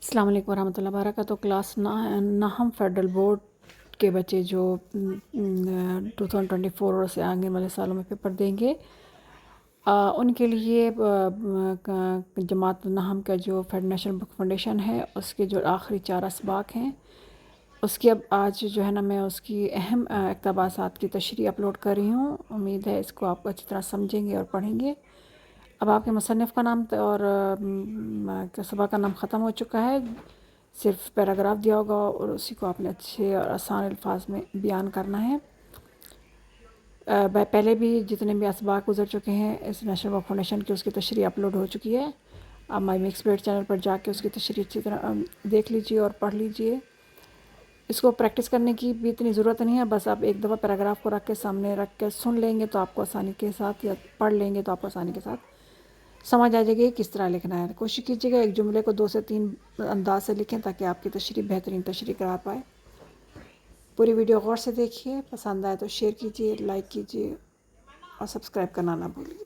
السلام علیکم ورحمۃ اللہ وبرکاتہ۔ کلاس نہم فیڈرل بورڈ کے بچے جو 2024 سے آگے والے سالوں میں پیپر دیں گے، ان کے لیے جماعت نہم کا جو نیشنل بک فاؤنڈیشن ہے، اس کے جو آخری 4 اسباق ہیں، اس کی اب آج جو ہے نا میں اس کی اہم اقتباسات کی تشریح اپلوڈ کر رہی ہوں۔ امید ہے اس کو آپ اچھی طرح سمجھیں گے اور پڑھیں گے۔ اب آپ کے مصنف کا نام اور سبق کا نام ختم ہو چکا ہے، صرف پیراگراف دیا ہوگا اور اسی کو آپ نے اچھے اور آسان الفاظ میں بیان کرنا ہے۔ پہلے بھی جتنے بھی اسباق گزر چکے ہیں اس نیشنل بک فاؤنڈیشن کی، اس کی تشریح اپلوڈ ہو چکی ہے۔ آپ مائی میکس پیڈ چینل پر جا کے اس کی تشریح اچھی طرح دیکھ لیجئے اور پڑھ لیجئے۔ اس کو پریکٹس کرنے کی بھی اتنی ضرورت نہیں ہے، بس آپ ایک دفعہ پیراگراف کو رکھ کے سامنے رکھ کے سن لیں گے تو آپ کو آسانی کے ساتھ، یا پڑھ لیں گے تو آپ کو آسانی کے ساتھ سمجھ آ جائے گی کس طرح لکھنا ہے۔ کوشش کیجیے گا ایک جملے کو 2 سے 3 انداز سے لکھیں تاکہ آپ کی تشریح بہترین تشریح کرا پائے۔ پوری ویڈیو غور سے دیکھیے، پسند آئے تو شیئر کیجیے، لائک کیجیے اور سبسکرائب کرنا نہ بھولیے۔